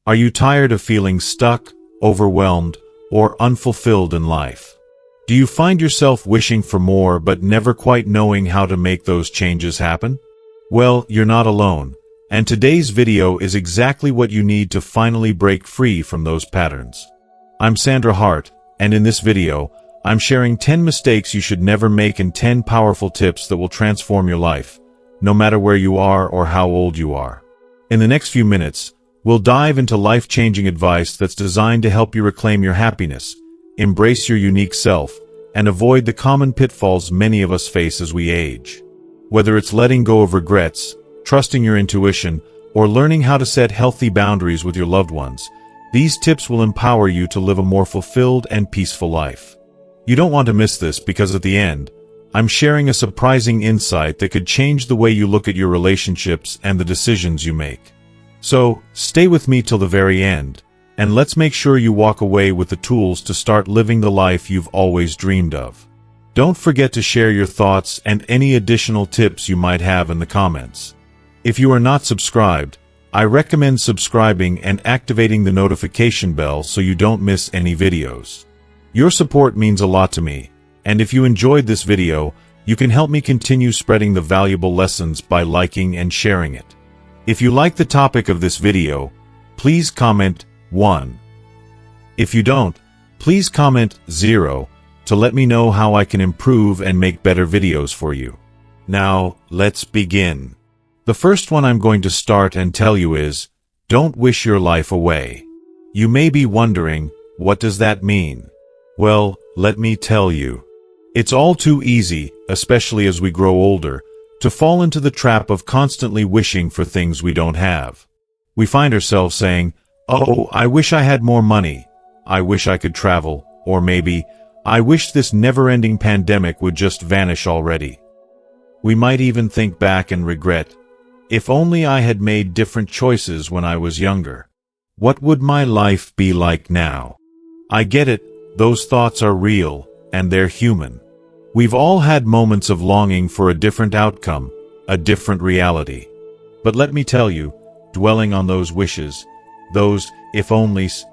Are you tired of feeling stuck, overwhelmed, or unfulfilled in life? Do you find yourself wishing for more but never quite knowing how to make those changes happen? Well, you're not alone, and today's video is exactly what you need to finally break free from those patterns. I'm Sandra Hart, and in this video, I'm sharing 10 mistakes you should never make and 10 powerful tips that will transform your life, no matter where you are or how old you are. In the next few minutes, we'll dive into life-changing advice that's designed to help you reclaim your happiness, embrace your unique self, and avoid the common pitfalls many of us face as we age. Whether it's letting go of regrets, trusting your intuition, or learning how to set healthy boundaries with your loved ones, these tips will empower you to live a more fulfilled and peaceful life. You don't want to miss this because at the end, I'm sharing a surprising insight that could change the way you look at your relationships and the decisions you make. So, stay with me till the very end, and let's make sure you walk away with the tools to start living the life you've always dreamed of. Don't forget to share your thoughts and any additional tips you might have in the comments. If you are not subscribed, I recommend subscribing and activating the notification bell so you don't miss any videos. Your support means a lot to me, and if you enjoyed this video, you can help me continue spreading the valuable lessons by liking and sharing it. If you like the topic of this video, please comment 1. If you don't, please comment 0 to let me know how I can improve and make better videos for you. Now, let's begin. The first one I'm going to start and tell you is, don't wish your life away. You may be wondering, what does that mean? Well, let me tell you. It's all too easy, especially as we grow older, to fall into the trap of constantly wishing for things we don't have. We find ourselves saying, "Oh, I wish I had more money. I wish I could travel," or maybe, "I wish this never-ending pandemic would just vanish already." We might even think back and regret, "If only I had made different choices when I was younger. What would my life be like now?" I get it. Those thoughts are real, and they're human. We've all had moments of longing for a different outcome, a different reality. But let me tell you, dwelling on those wishes, those if-onlys,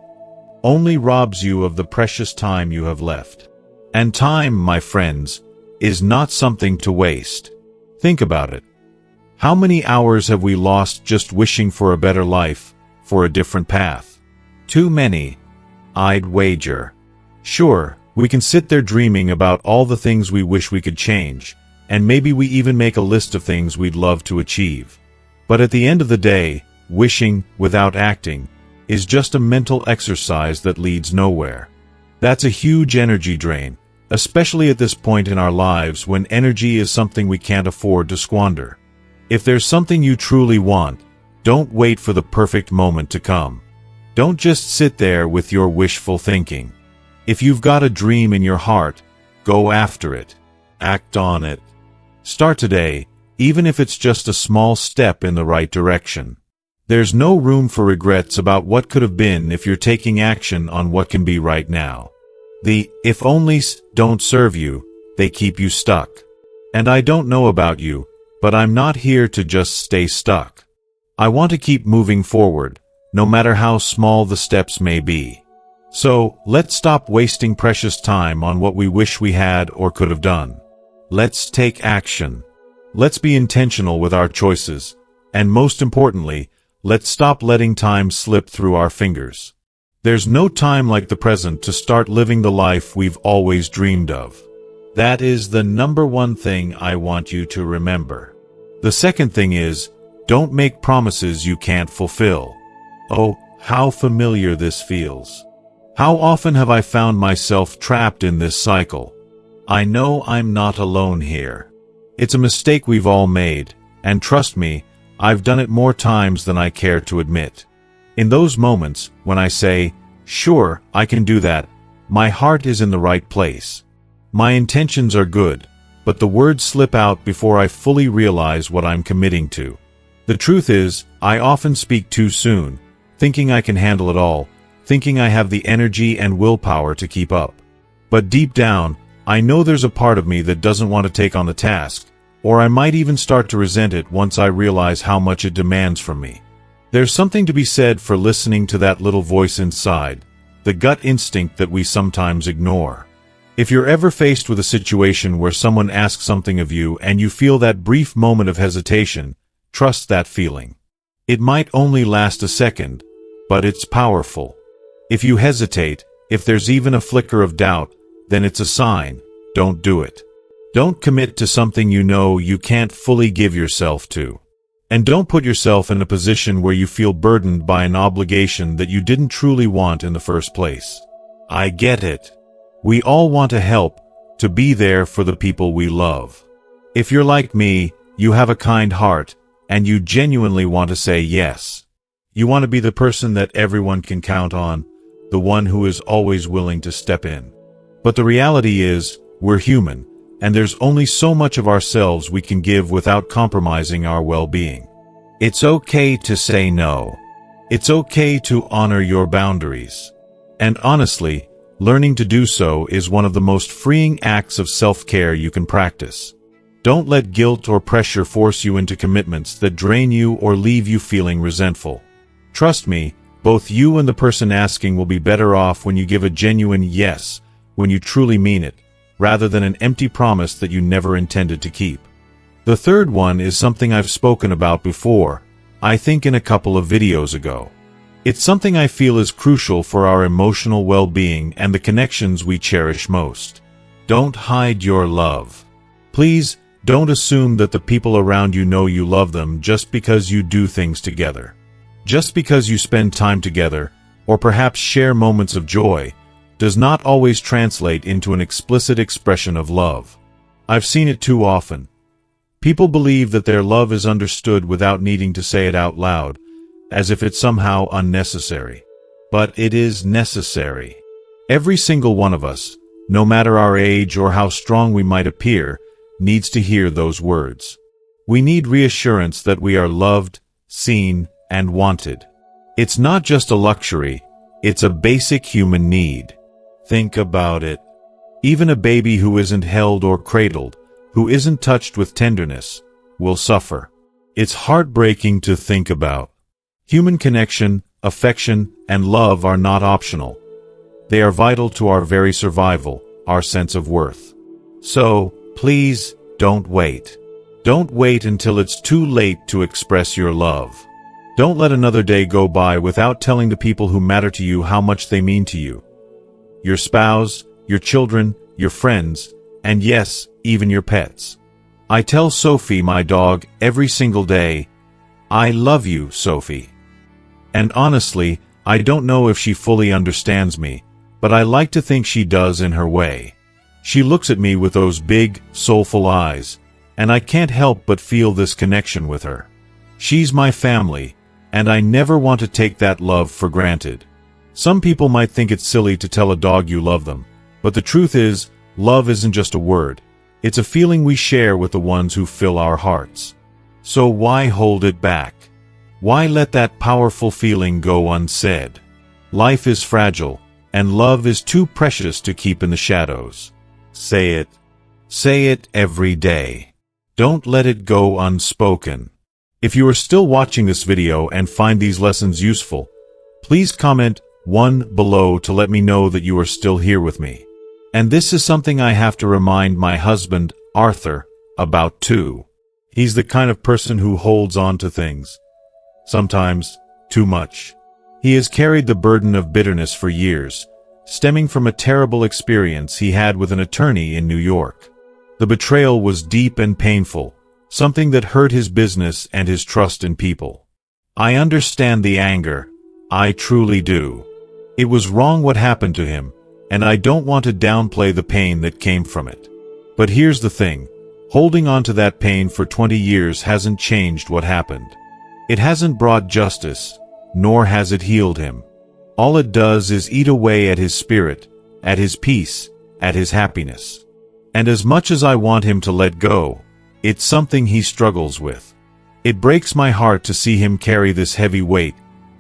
only robs you of the precious time you have left. And time, my friends, is not something to waste. Think about it. How many hours have we lost just wishing for a better life, for a different path? Too many, I'd wager. Sure, we can sit there dreaming about all the things we wish we could change, and maybe we even make a list of things we'd love to achieve. But at the end of the day, wishing without acting is just a mental exercise that leads nowhere. That's a huge energy drain, especially at this point in our lives when energy is something we can't afford to squander. If there's something you truly want, don't wait for the perfect moment to come. Don't just sit there with your wishful thinking. If you've got a dream in your heart, go after it. Act on it. Start today, even if it's just a small step in the right direction. There's no room for regrets about what could have been if you're taking action on what can be right now. The if-onlys don't serve you, they keep you stuck. And I don't know about you, but I'm not here to just stay stuck. I want to keep moving forward, no matter how small the steps may be. So, let's stop wasting precious time on what we wish we had or could have done. Let's take action. Let's be intentional with our choices. And most importantly, let's stop letting time slip through our fingers. There's no time like the present to start living the life we've always dreamed of. That is the number one thing I want you to remember. The second thing is, don't make promises you can't fulfill. Oh, how familiar this feels. How often have I found myself trapped in this cycle? I know I'm not alone here. It's a mistake we've all made, and trust me, I've done it more times than I care to admit. In those moments, when I say, "Sure, I can do that," my heart is in the right place. My intentions are good, but the words slip out before I fully realize what I'm committing to. The truth is, I often speak too soon, thinking I can handle it all, thinking I have the energy and willpower to keep up. But deep down, I know there's a part of me that doesn't want to take on the task, or I might even start to resent it once I realize how much it demands from me. There's something to be said for listening to that little voice inside, the gut instinct that we sometimes ignore. If you're ever faced with a situation where someone asks something of you and you feel that brief moment of hesitation, trust that feeling. It might only last a second, but it's powerful. If you hesitate, if there's even a flicker of doubt, then it's a sign. Don't do it. Don't commit to something you know you can't fully give yourself to. And don't put yourself in a position where you feel burdened by an obligation that you didn't truly want in the first place. I get it. We all want to help, to be there for the people we love. If you're like me, you have a kind heart, and you genuinely want to say yes. You want to be the person that everyone can count on, the one who is always willing to step in. But the reality is, we're human, and there's only so much of ourselves we can give without compromising our well-being. It's okay to say no. It's okay to honor your boundaries. And honestly, learning to do so is one of the most freeing acts of self-care you can practice. Don't let guilt or pressure force you into commitments that drain you or leave you feeling resentful. Trust me, both you and the person asking will be better off when you give a genuine yes, when you truly mean it, rather than an empty promise that you never intended to keep. The third one is something I've spoken about before, I think in a couple of videos ago. It's something I feel is crucial for our emotional well-being and the connections we cherish most. Don't hide your love. Please, don't assume that the people around you know you love them just because you do things together. Just because you spend time together, or perhaps share moments of joy, does not always translate into an explicit expression of love. I've seen it too often. People believe that their love is understood without needing to say it out loud, as if it's somehow unnecessary. But it is necessary. Every single one of us, no matter our age or how strong we might appear, needs to hear those words. We need reassurance that we are loved, seen, and wanted. It's not just a luxury, it's a basic human need. Think about it. Even a baby who isn't held or cradled, who isn't touched with tenderness, will suffer. It's heartbreaking to think about. Human connection, affection, and love are not optional. They are vital to our very survival, our sense of worth. So, please, don't wait. Don't wait until it's too late to express your love. Don't let another day go by without telling the people who matter to you how much they mean to you. Your spouse, your children, your friends, and yes, even your pets. I tell Sophie, my dog, every single day, "I love you, Sophie." And honestly, I don't know if she fully understands me, but I like to think she does in her way. She looks at me with those big, soulful eyes, and I can't help but feel this connection with her. She's my family, and I never want to take that love for granted. Some people might think it's silly to tell a dog you love them, but the truth is, love isn't just a word. It's a feeling we share with the ones who fill our hearts. So why hold it back? Why let that powerful feeling go unsaid? Life is fragile, and love is too precious to keep in the shadows. Say it. Say it every day. Don't let it go unspoken. If you are still watching this video and find these lessons useful, please comment 1 below to let me know that you are still here with me. And this is something I have to remind my husband, Arthur, about too. He's the kind of person who holds on to things. Sometimes, too much. He has carried the burden of bitterness for years, stemming from a terrible experience he had with an attorney in New York. The betrayal was deep and painful, something that hurt his business and his trust in people. I understand the anger. I truly do. It was wrong what happened to him, and I don't want to downplay the pain that came from it. But here's the thing. Holding on to that pain for 20 years hasn't changed what happened. It hasn't brought justice, nor has it healed him. All it does is eat away at his spirit, at his peace, at his happiness. And as much as I want him to let go, it's something he struggles with. It breaks my heart to see him carry this heavy weight,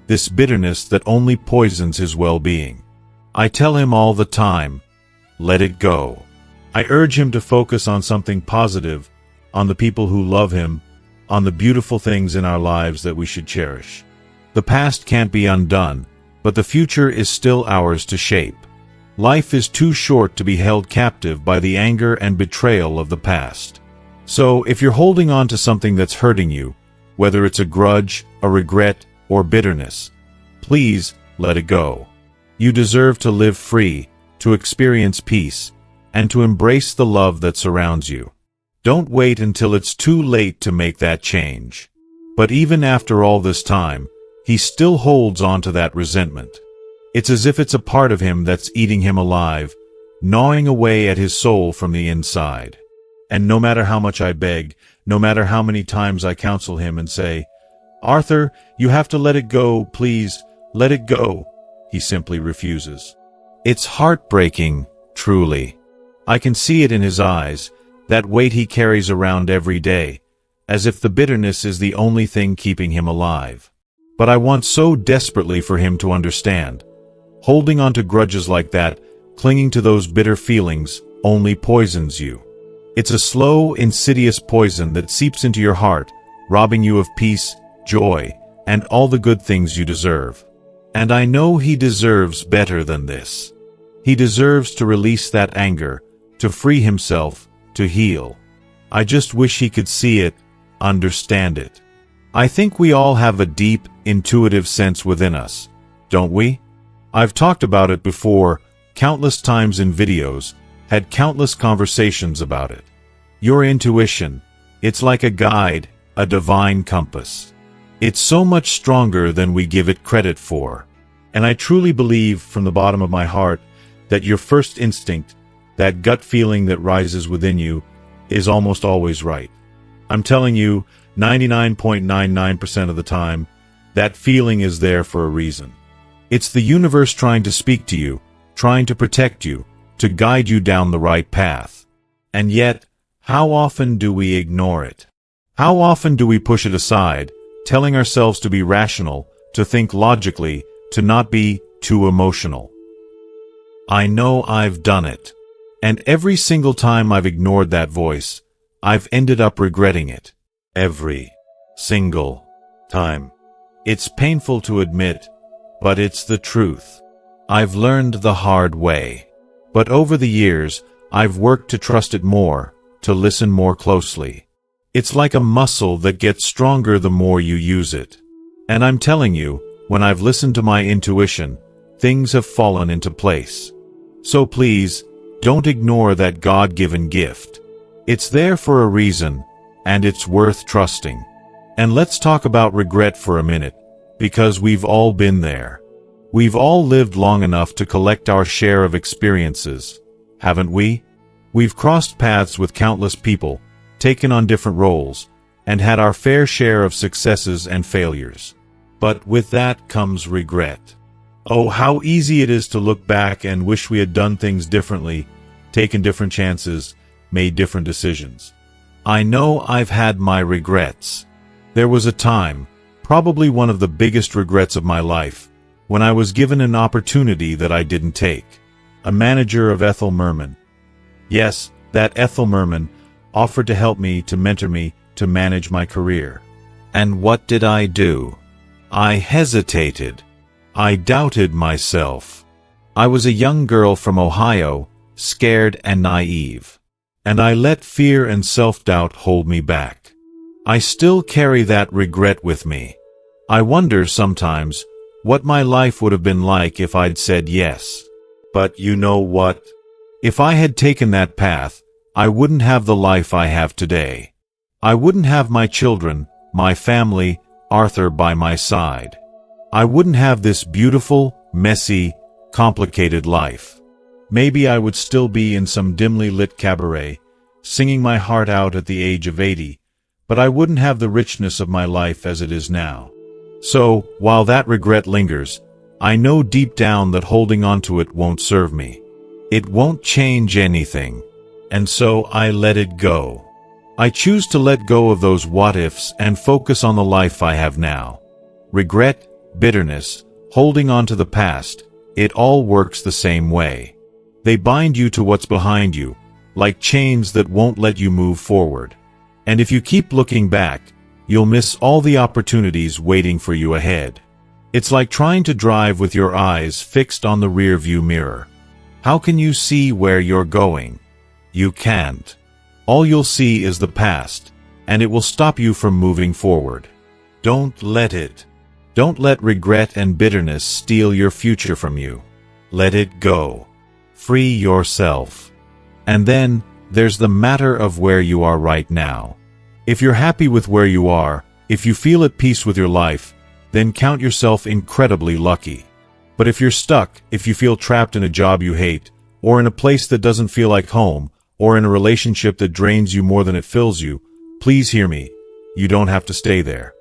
this bitterness that only poisons his well-being. I tell him all the time, let it go. I urge him to focus on something positive, on the people who love him, on the beautiful things in our lives that we should cherish. The past can't be undone, but the future is still ours to shape. Life is too short to be held captive by the anger and betrayal of the past. So, if you're holding on to something that's hurting you, whether it's a grudge, a regret, or bitterness, please let it go. You deserve to live free, to experience peace, and to embrace the love that surrounds you. Don't wait until it's too late to make that change. But even after all this time, he still holds on to that resentment. It's as if it's a part of him that's eating him alive, gnawing away at his soul from the inside. And no matter how much I beg, no matter how many times I counsel him and say, "Arthur, you have to let it go, please, let it go," he simply refuses. It's heartbreaking, truly. I can see it in his eyes, that weight he carries around every day, as if the bitterness is the only thing keeping him alive. But I want so desperately for him to understand. Holding on to grudges like that, clinging to those bitter feelings, only poisons you. It's a slow, insidious poison that seeps into your heart, robbing you of peace, joy, and all the good things you deserve. And I know he deserves better than this. He deserves to release that anger, to free himself, to heal. I just wish he could see it, understand it. I think we all have a deep, intuitive sense within us, don't we? I've talked about it before, countless times in videos, had countless conversations about it. Your intuition, it's like a guide, a divine compass. It's so much stronger than we give it credit for. And I truly believe from the bottom of my heart that your first instinct, that gut feeling that rises within you, is almost always right. I'm telling you, 99.99% of the time, that feeling is there for a reason. It's the universe trying to speak to you, trying to protect you, to guide you down the right path. And yet, how often do we ignore it? How often do we push it aside, telling ourselves to be rational, to think logically, to not be too emotional? I know I've done it. And every single time I've ignored that voice, I've ended up regretting it. Every single time. It's painful to admit, but it's the truth. I've learned the hard way. But over the years, I've worked to trust it more, to listen more closely. It's like a muscle that gets stronger the more you use it. And I'm telling you, when I've listened to my intuition, things have fallen into place. So please, don't ignore that God-given gift. It's there for a reason, and it's worth trusting. And let's talk about regret for a minute, because we've all been there. We've all lived long enough to collect our share of experiences, haven't we? We've crossed paths with countless people, taken on different roles, and had our fair share of successes and failures. But with that comes regret. Oh, how easy it is to look back and wish we had done things differently, taken different chances, made different decisions. I know I've had my regrets. There was a time, probably one of the biggest regrets of my life, when I was given an opportunity that I didn't take. A manager of Ethel Merman. Yes, that Ethel Merman offered to help me, to mentor me, to manage my career. And what did I do? I hesitated. I doubted myself. I was a young girl from Ohio, scared and naive. And I let fear and self-doubt hold me back. I still carry that regret with me. I wonder sometimes what my life would have been like if I'd said yes. But you know what? If I had taken that path, I wouldn't have the life I have today. I wouldn't have my children, my family, Arthur by my side. I wouldn't have this beautiful, messy, complicated life. Maybe I would still be in some dimly lit cabaret, singing my heart out at the age of 80, but I wouldn't have the richness of my life as it is now. So, while that regret lingers, I know deep down that holding on to it won't serve me. It won't change anything. And so I let it go. I choose to let go of those what-ifs and focus on the life I have now. Regret, bitterness, holding on to the past, it all works the same way. They bind you to what's behind you, like chains that won't let you move forward. And if you keep looking back, you'll miss all the opportunities waiting for you ahead. It's like trying to drive with your eyes fixed on the rear-view mirror. How can you see where you're going? You can't. All you'll see is the past, and it will stop you from moving forward. Don't let it. Don't let regret and bitterness steal your future from you. Let it go. Free yourself. And then, there's the matter of where you are right now. If you're happy with where you are, if you feel at peace with your life, then count yourself incredibly lucky. But if you're stuck, if you feel trapped in a job you hate, or in a place that doesn't feel like home, or in a relationship that drains you more than it fills you, please hear me. You don't have to stay there.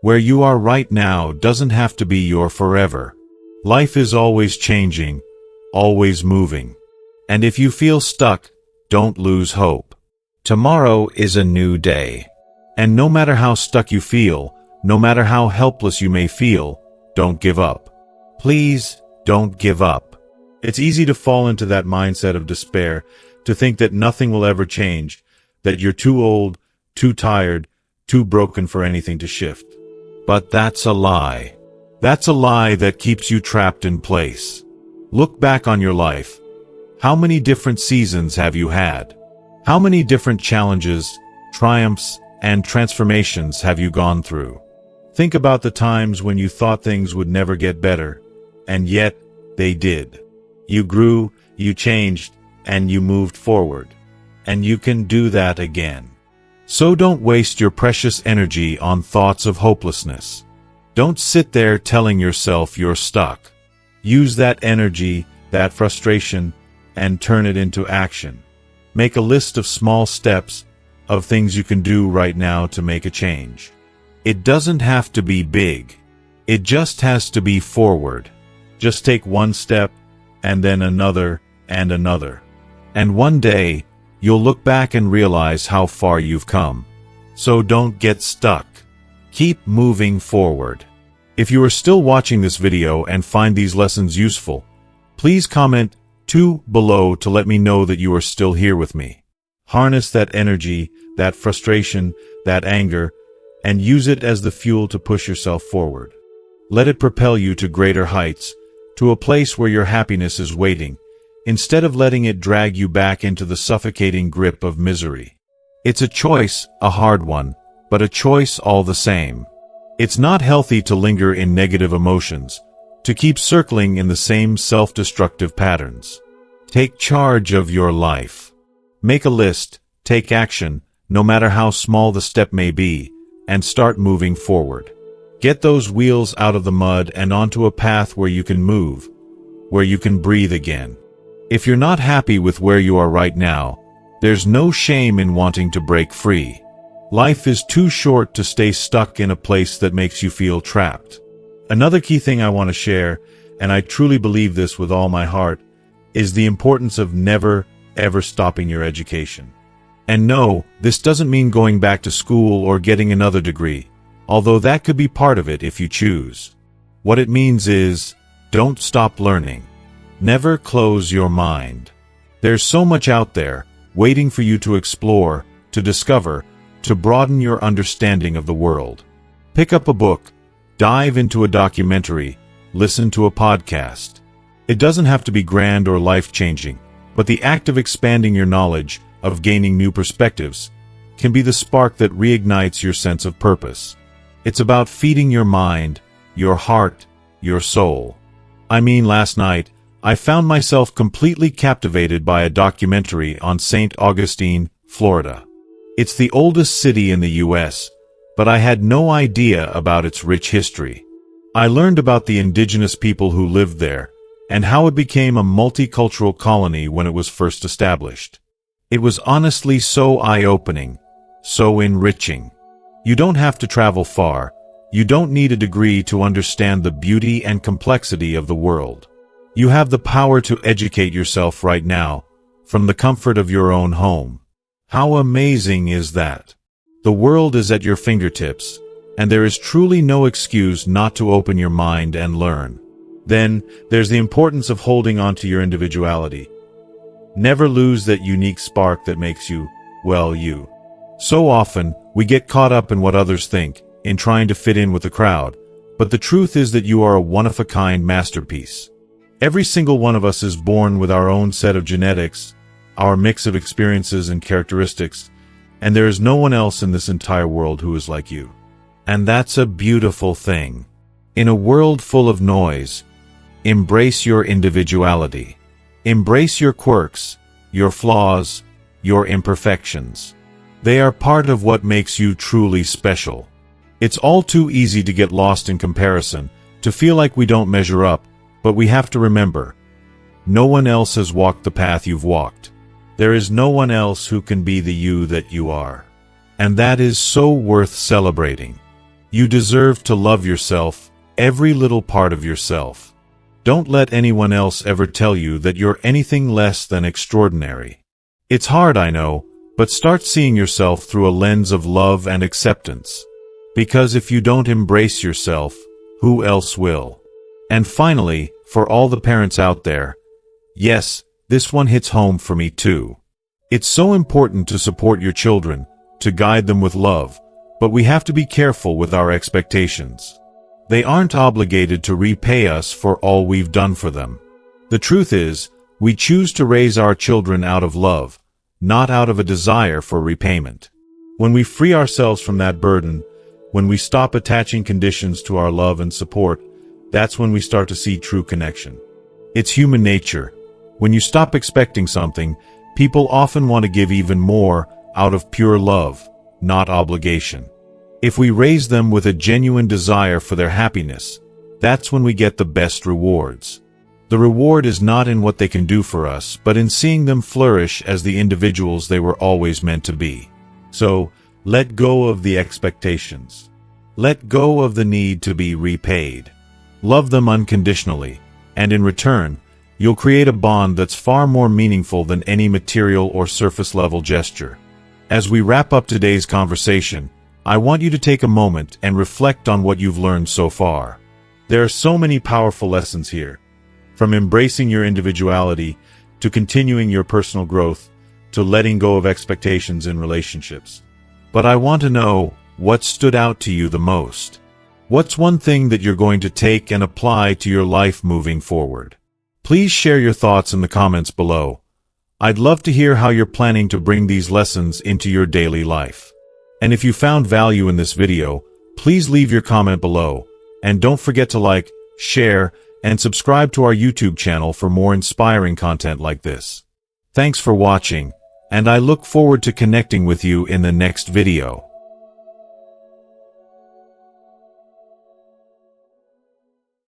Where you are right now doesn't have to be your forever. Life is always changing, always moving. And if you feel stuck, don't lose hope. Tomorrow is a new day. And no matter how stuck you feel, no matter how helpless you may feel, don't give up. Please, don't give up. It's easy to fall into that mindset of despair, to think that nothing will ever change, that you're too old, too tired, too broken for anything to shift. But that's a lie. That's a lie that keeps you trapped in place. Look back on your life. How many different seasons have you had? How many different challenges, triumphs, and transformations have you gone through? Think about the times when you thought things would never get better, and yet they did. You grew, you changed, and you moved forward. And you can do that again. So don't waste your precious energy on thoughts of hopelessness. Don't sit there telling yourself you're stuck. Use that energy, that frustration, and turn it into action. Make a list of small steps, of things you can do right now to make a change. It doesn't have to be big. It just has to be forward. Just take one step, and then another, and another. And one day, you'll look back and realize how far you've come. So don't get stuck. Keep moving forward. If you are still watching this video and find these lessons useful, please comment 2 below to let me know that you are still here with me. Harness that energy, that frustration, that anger, and use it as the fuel to push yourself forward. Let it propel you to greater heights, to a place where your happiness is waiting, instead of letting it drag you back into the suffocating grip of misery. It's a choice, a hard one, but a choice all the same. It's not healthy to linger in negative emotions, to keep circling in the same self-destructive patterns. Take charge of your life. Make a list, take action, no matter how small the step may be, and start moving forward. Get those wheels out of the mud and onto a path where you can move, where you can breathe again. If you're not happy with where you are right now, there's no shame in wanting to break free. Life is too short to stay stuck in a place that makes you feel trapped. Another key thing I want to share, and I truly believe this with all my heart, is the importance of never, ever stopping your education. And no, this doesn't mean going back to school or getting another degree, although that could be part of it if you choose. What it means is, don't stop learning. Never close your mind. There's so much out there, waiting for you to explore, to discover, to broaden your understanding of the world. Pick up a book, dive into a documentary, listen to a podcast. It doesn't have to be grand or life-changing, but the act of expanding your knowledge, of gaining new perspectives, can be the spark that reignites your sense of purpose. It's about feeding your mind, your heart, your soul. I mean, last night, I found myself completely captivated by a documentary on St. Augustine, Florida. It's the oldest city in the U.S., but I had no idea about its rich history. I learned about the indigenous people who lived there, and how it became a multicultural colony when it was first established. It was honestly so eye-opening, so enriching. You don't have to travel far. You don't need a degree to understand the beauty and complexity of the world. You have the power to educate yourself right now, from the comfort of your own home. How amazing is that? The world is at your fingertips, and there is truly no excuse not to open your mind and learn. Then, there's the importance of holding on to your individuality. Never lose that unique spark that makes you, well, you. So often, we get caught up in what others think, in trying to fit in with the crowd, But the truth is that you are a one-of-a-kind masterpiece. Every single one of us is born with our own set of genetics, our mix of experiences and characteristics, and there is no one else in this entire world who is like you. And that's a beautiful thing. In a world full of noise, embrace your individuality. Embrace your quirks, your flaws, your imperfections. They are part of what makes you truly special. It's all too easy to get lost in comparison, to feel like we don't measure up, but we have to remember, no one else has walked the path you've walked. There is no one else who can be the you that you are. And that is so worth celebrating. You deserve to love yourself, every little part of yourself. Don't let anyone else ever tell you that you're anything less than extraordinary. It's hard, I know, but start seeing yourself through a lens of love and acceptance. Because if you don't embrace yourself, who else will? And finally, for all the parents out there, yes, this one hits home for me too. It's so important to support your children, to guide them with love, but we have to be careful with our expectations. They aren't obligated to repay us for all we've done for them. The truth is, we choose to raise our children out of love, not out of a desire for repayment. When we free ourselves from that burden, when we stop attaching conditions to our love and support, that's when we start to see true connection. It's human nature. When you stop expecting something, people often want to give even more out of pure love, not obligation. If we raise them with a genuine desire for their happiness, that's when we get the best rewards. The reward is not in what they can do for us, but in seeing them flourish as the individuals they were always meant to be. So, let go of the expectations. Let go of the need to be repaid. Love them unconditionally, and in return, you'll create a bond that's far more meaningful than any material or surface-level gesture. As we wrap up today's conversation, I want you to take a moment and reflect on what you've learned so far. There are so many powerful lessons here. From embracing your individuality, to continuing your personal growth, to letting go of expectations in relationships. But I want to know, what stood out to you the most? What's one thing that you're going to take and apply to your life moving forward? Please share your thoughts in the comments below. I'd love to hear how you're planning to bring these lessons into your daily life. And if you found value in this video, please leave your comment below. And don't forget to like, share, and subscribe to our YouTube channel for more inspiring content like this. Thanks for watching, and I look forward to connecting with you in the next video.